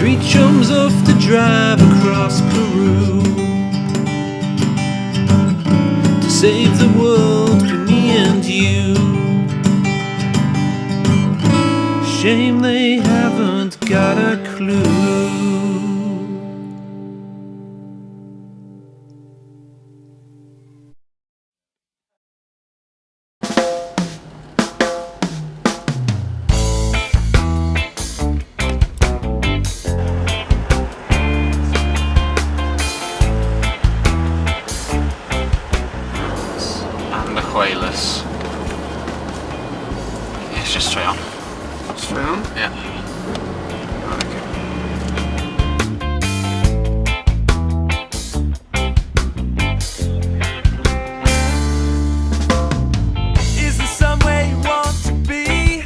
Three chums off the drive across Peru to save the world for me and you. Shame they haven't got a clue. Whalers. Yeah, it's just straight on. Straight on? Yeah. Is there somewhere you want to be?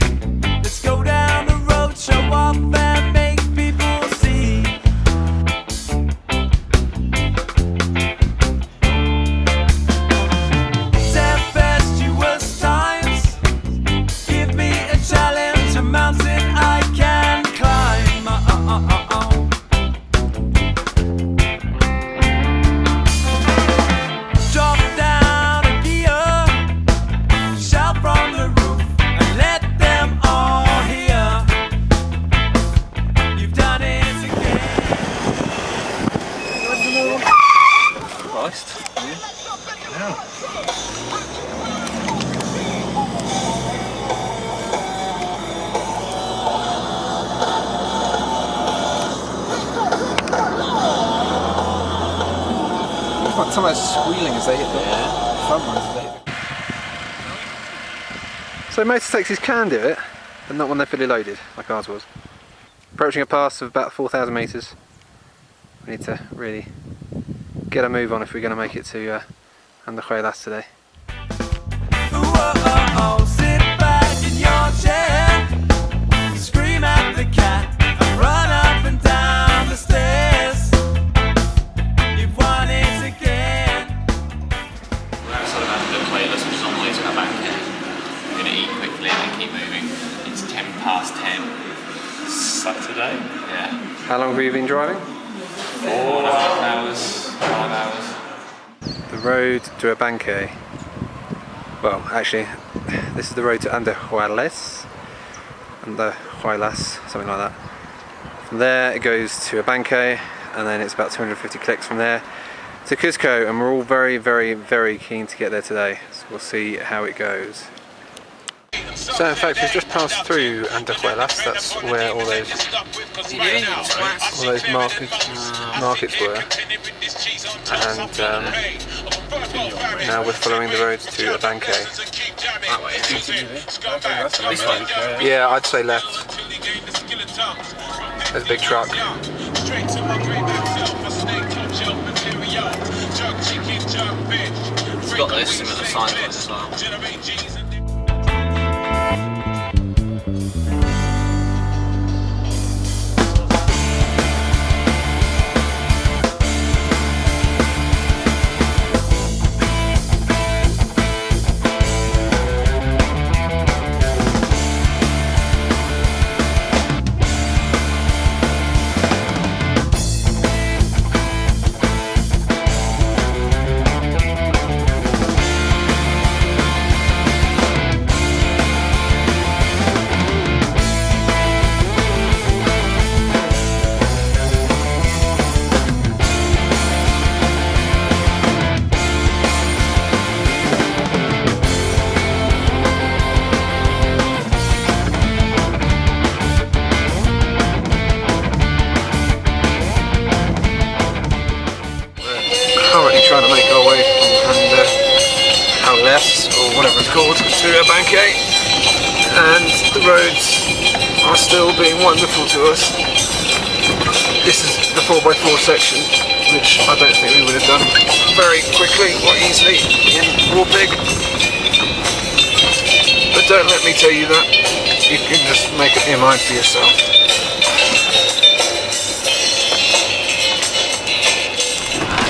Let's go down the road, show off and make people see. Some of those squealing as they hit the front ones. So motor taxis can do it, but not when they're fully loaded, like ours was. Approaching a pass of about 4,000 metres. We need to really get a move on if we're going to make it to Andahuaylas today. Sit back in your chair, scream at the cat, and run up and down the stairs. You've won it again. We're outside of Andahuaylas, which is on the way to our bank here. We're going to eat quickly and then keep moving. It's 10 past 10. Saturday? Yeah. How long have you been driving? 4.5 hours, 5 hours. The road to Abanque. Well, actually, this is the road to Andahuaylas, something like that. From there it goes to Abanque, and then it's about 250 clicks from there to Cusco, and we're all very, very, very keen to get there today. So we'll see how it goes. So in fact we've just passed through Andahuaylas. That's where all those markets were, and now we're following the road to Abanque. That way. This way? Yeah, I'd say left. There's a big truck. It's got those similar signs on it as well. Trying to make our way from Andahuaylas, or whatever it's called, to Abanque, and the roads are still being wonderful to us. This is the 4x4 section, which I don't think we would have done very quickly or easily in Warpig. But don't let me tell you that. You can just make up your mind for yourself.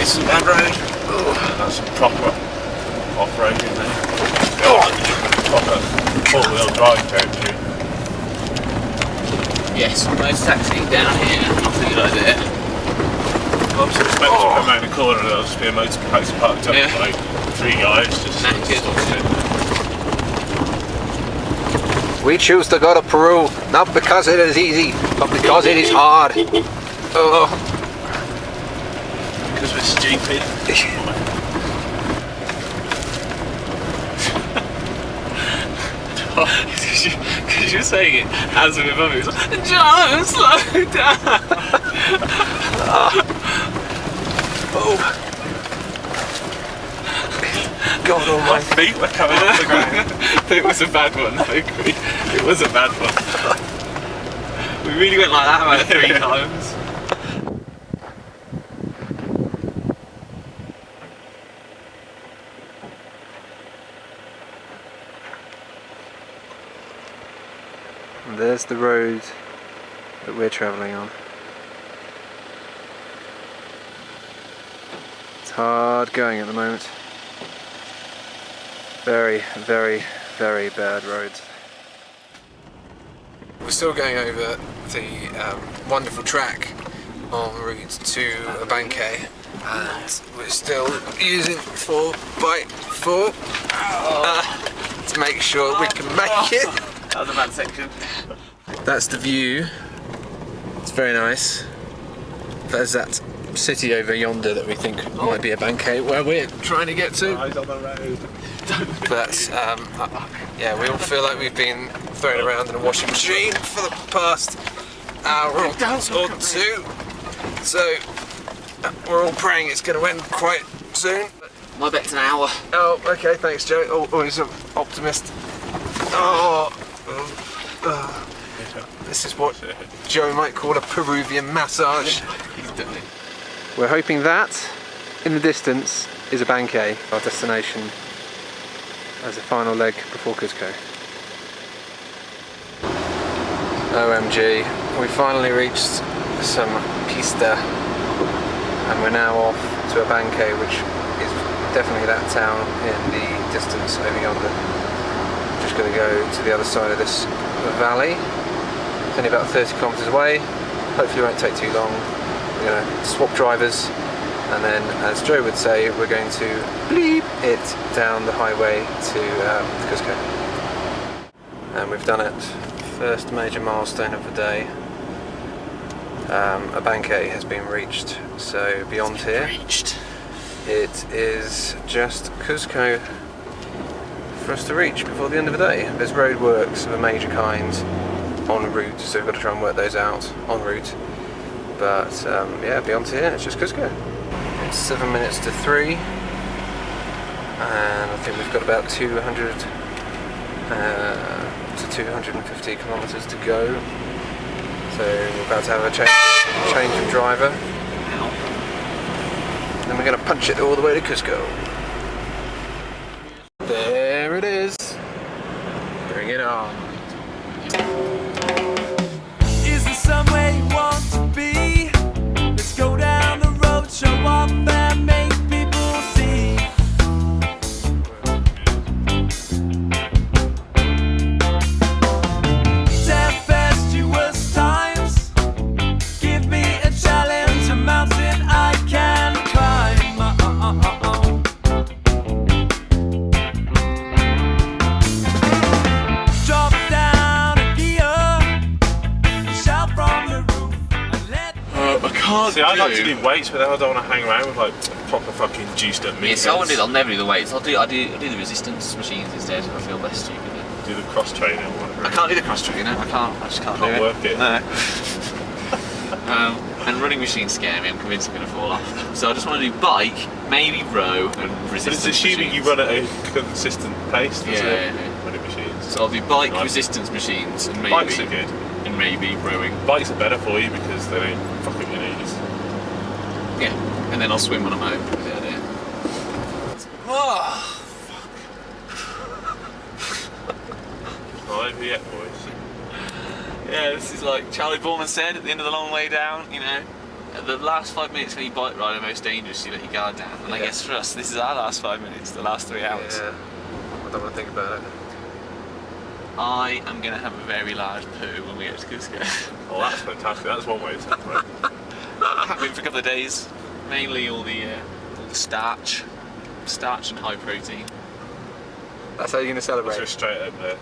It's a bad road. That's some proper off-roading there. Proper four-wheel drive territory. Yes, most taxi down here. I'll see you like that. I'm just expecting to come around the corner and there'll just be a motorcade parked up Yeah. like 3 guys just Naked. We choose to go to Peru, not because it is easy, but because it is hard. Oh. because we're stupid. Because you're saying it as if above it was like, John, slow down. Oh. God My almighty. feet were coming off the ground. It was a bad one, I agree. It was a bad one. We really went like that about 3 times. And there's the road that we're travelling on. It's hard going at the moment. Very, very, very bad roads. We're still going over the wonderful track en route to Abancay, and we're still using 4x4 to make sure we can make it. That was a bad section. That's the view. It's very nice. There's that city over yonder that we think might be Abancay, where we're trying to get to. Eyes on the road. But yeah, we all feel like we've been thrown around in a washing machine for the past hour or 2. So we're all praying it's going to end quite soon. My bet's an hour. Oh, okay, thanks, Joe. Oh, he's an optimist. This is what Joe might call a Peruvian massage. He's done it. We're hoping that in the distance is Abancay, our destination as a final leg before Cusco. OMG, we finally reached some pista and we're now off to Abancay, which is definitely that town in the distance over yonder. Just going to go to the other side of this valley. It's only about 30 kilometres away. Hopefully it won't take too long. We're going to swap drivers, and then, as Joe would say, we're going to bleep it down the highway to Cusco. And we've done it. First major milestone of the day. Abancay has been reached. So beyond here, it is just Cusco for us to reach before the end of the day. There's road works of a major kind en route, so we've got to try and work those out en route. But yeah, beyond here, it's just Cusco. It's 7 minutes to 3, and I think we've got about 200 to 250 kilometres to go. So we're about to have a change of driver. Then we're going to punch it all the way to Cusco. There it is. Bring it on. Is there somewhere you want to be? Let's go down the road, show off and make people see. Tempestuous times, give me a challenge, a mountain I can climb. Drop down a gear, shout from the roof, and let I can't See, I'd like to do weights, but then I don't want to hang around with like proper fucking juiced up meat. Yeah, so I won't do that. I'll never do the weights. I'll do the resistance machines instead. I feel less stupid. Do the cross training or whatever. I can't do the cross trainer. I just can't do Can't it. work it. No. And running machines scare me. I'm convinced I'm going to fall off. So I just want to do bike, maybe row, and But resistance. it's assuming you machines. run at a consistent pace, doesn't Yeah, it? yeah. Running machines. So I'll do bike, Right. resistance machines, and maybe Bikes are good. and maybe rowing. Bikes are better for you because they don't fuck up your knees. Yeah, and then I'll swim when I'm home. Is the idea. Oh. Not over yet, boys. Yeah, this is like Charlie Borman said at the end of the long way down, you know, at the last 5 minutes when you bike ride are most dangerous, you let your guard down. And I Yeah. guess for us, this is our last 5 minutes, the last 3 hours. Yeah, I don't want to think about it. I am going to have a very large poo when we get to Cusco. Oh, that's fantastic. That's one way to celebrate. Haven't been for a couple of days. Mainly all the starch and high protein. That's how you're going to celebrate. So straight up there.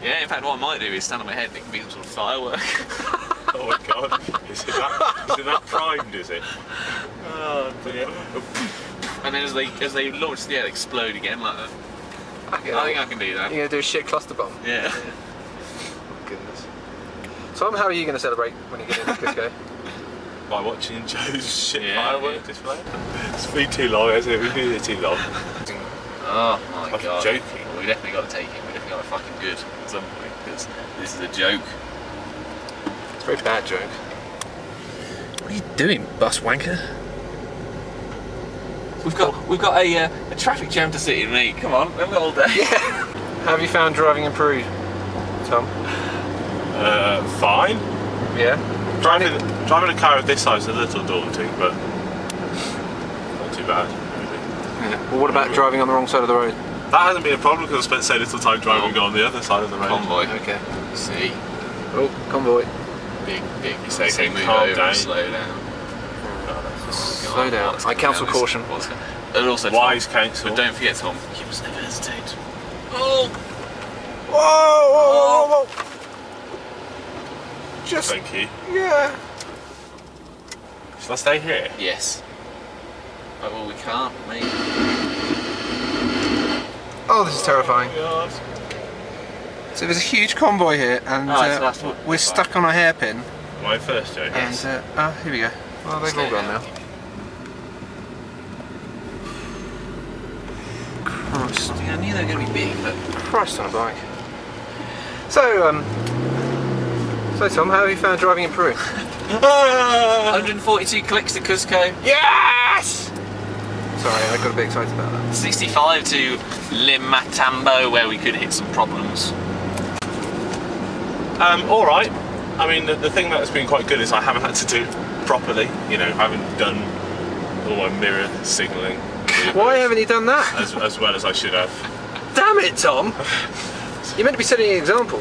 Yeah, in fact, what I might do is stand on my head and it can be some sort of firework. Oh my god. Is it that primed, is it? Oh dear. And then as they launch the air, they explode again like that. Okay. I think I can do that. You're going to do a shit cluster bomb? Yeah. Goodness. Tom, how are you going to celebrate when you get into Cusco? By watching Joe's shit Yeah, firework display. It's been too long, hasn't it? We've been here too long. Oh my I'm god. joking. Well, we definitely got to take it. We definitely got to fucking good at some point because this is a joke. It's a very bad joke. What are you doing, bus wanker? We've got a traffic jam to sit in, mate. Come on, we've got all day. Yeah. How have you found driving in Peru, Tom? Fine. Yeah. Driving a car of this size is a little daunting, but not too bad, really. Yeah. Well, what about driving on the wrong side of the road? That hasn't been a problem because I spent so little time driving on the other side of the road. Convoy. Okay. See, Oh, convoy. big. You Say, say move calm over down. and slow down. Slow down. What's I going counsel down caution. And also, Wise Tom, counsel. but don't forget, Tom, you must never hesitate. Oh! Whoa! Just, Thank you. yeah. Shall I stay here? Yes. Oh, well, we can't, mate. Oh, this is terrifying. Oh, So there's a huge convoy here, and Oh, it's the last one. we're stuck on a hairpin. my first joke. And here we go. Well, they've all gone now. Christ, I knew they were going to be big, but Christ on a bike. So, Tom, how have you found driving in Peru? 142 clicks to Cusco, Yes! Sorry, I got a bit excited about that. 65 to Limatambo, where we could hit some problems. All right. I mean, the thing that's been quite good is I haven't had to do it properly. You know, I haven't done all my mirror signalling Why haven't you done that? as well as I should have. Damn it, Tom! You're meant to be setting an example.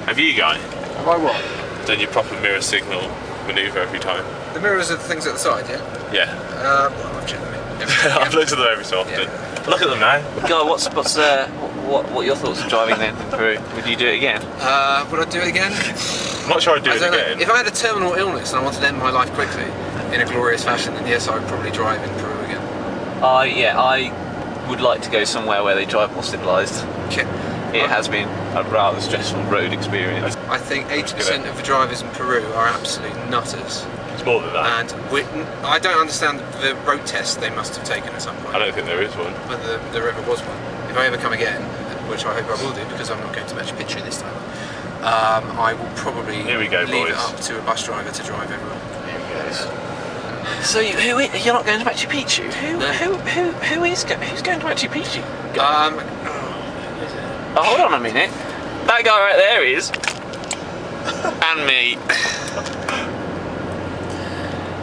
Have you, Guy, Have I what? done your proper mirror signal manoeuvre every time? The mirrors are the things at the side, yeah? Yeah. Well, I've checked them. I've looked at them every so often. Yeah. Look at them now. Guy, what are your thoughts of driving then in Peru? Would you do it again? Would I do it again? I'm not sure I'd do I it don't know. again. If I had a terminal illness and I wanted to end my life quickly in a glorious fashion, then yes, I would probably drive in Peru again. I would like to go somewhere where they drive more civilised. Okay. It has been a rather stressful road experience. I think 80% of the drivers in Peru are absolute nutters. It's more than that. And I don't understand the road test they must have taken at some point. I don't think there is one. Whether there ever was one. If I ever come again, which I hope I will do because I'm not going to Machu Picchu this time, I will probably Here we go, leave it boys. up to a bus driver to drive everywhere. Here we go. So you're not going to Machu Picchu? Who's going to Machu Picchu? Oh, hold on a minute. That guy right there is, and me.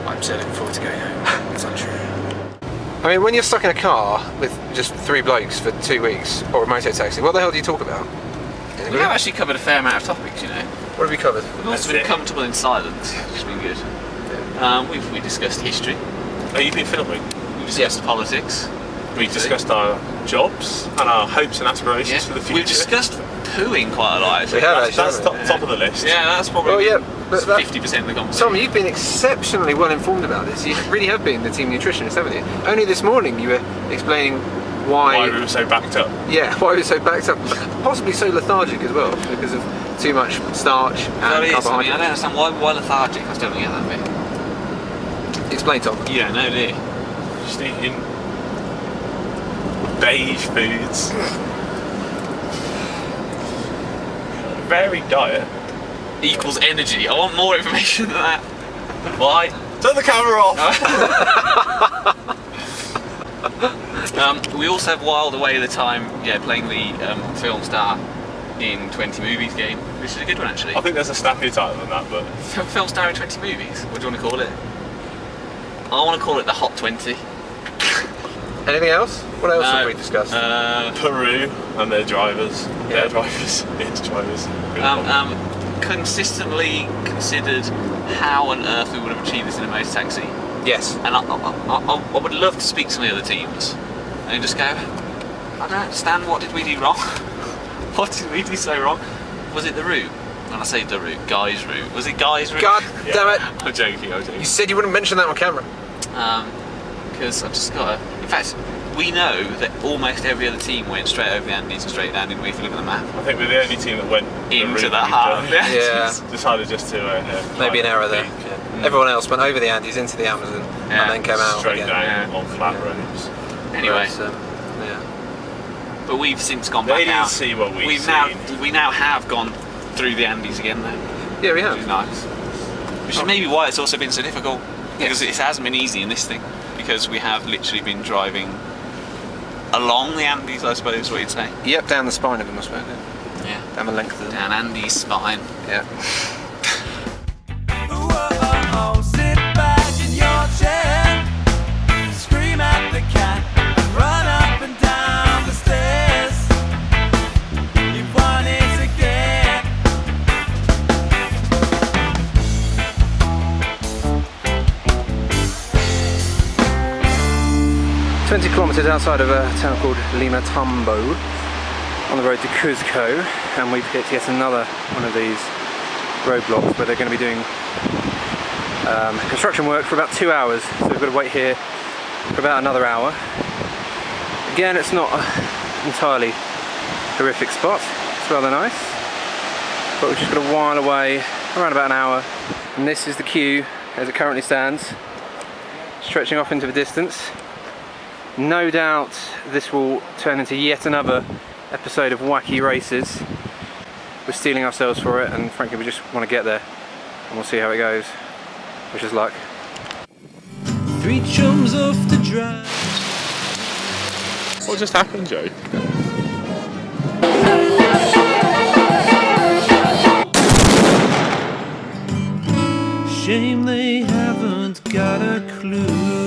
I'm so looking forward to going home. It's untrue. I mean, when you're stuck in a car with just 3 blokes for 2 weeks, or a motor taxi, what the hell do you talk about? We have actually covered a fair amount of topics, you know. What have we covered? We've also been it. comfortable in silence, which has been good. We discussed history. Oh, you've been filming? We discussed politics. We discussed our jobs and our hopes and aspirations for the future. We've discussed pooing quite a lot. We have That's actually. top of the list. Yeah, that's probably Well, yeah, but 50% of the conversation. Tom, you've been exceptionally well informed about this. You really have been the team nutritionist, haven't you? Only this morning you were explaining Why we were so backed up. Yeah, why we were so backed up, possibly so lethargic as well, because of too much starch and I don't carbohydrate. understand why lethargic. I still don't get that bit. Explain, Tom. You don't know, do you? Just eating beige foods. Varied diet. Equals energy. I want more information than that. Why? Turn the camera off! We also have Wild Away the Time, playing the film star in 20 movies game, which is a good one actually. I think there's a snappier title than that, but Film star in 20 movies. What do you want to call it? I want to call it the Hot 20. Anything else? What else have we discussed? Peru and their drivers. Yeah. Their drivers. Its drivers. Consistently considered how on earth we would have achieved this in a motor taxi. Yes. And I would love to speak to some of the other teams and just go, I don't understand, what did we do wrong? What did we do so wrong? Was it the route? When I say the route, Guy's route. Was it Guy's route? God damn it! I'm joking, I'm joking. You said you wouldn't mention that on camera. Because I've just got to... In fact, we know that almost every other team went straight over the Andes and straight down, didn't we, if you look at the map? I think we're the only team that went Into the heart of the Andes. Yeah. Decided just to... Maybe an error there. Everyone else went over the Andes into the Amazon Yeah. and then came out straight again. down on flat roads. Anyway, Whereas, yeah. but we've since gone They back didn't out. see what we've We now have gone through the Andes again, though, Yeah, we which is have. nice. Which is maybe why it's also been so difficult, because it hasn't been easy in this thing, because we have literally been driving along the Andes, I suppose is what you'd say. Yep, down the spine of them, I suppose. Yeah. Down the length of them. Down Andes spine. Yeah. Whoa, sit back in your chair, scream at the cat, and run up and down the stairs. You've won it again. 20 kilometres outside of a town called Lima Tambo, on the road to Cusco, and we've hit yet another one of these roadblocks where they're going to be doing construction work for about 2 hours, so we've got to wait here for about another hour. Again, it's not an entirely horrific spot, it's rather nice, but we've just got to while away around about an hour, and this is the queue as it currently stands, stretching off into the distance. No doubt this will turn into yet another episode of wacky races. We're steeling ourselves for it, and frankly we just want to get there and we'll see how it goes. Wish us luck. 3 chums off the drive. What just happened, Joe? Shame they haven't got a clue.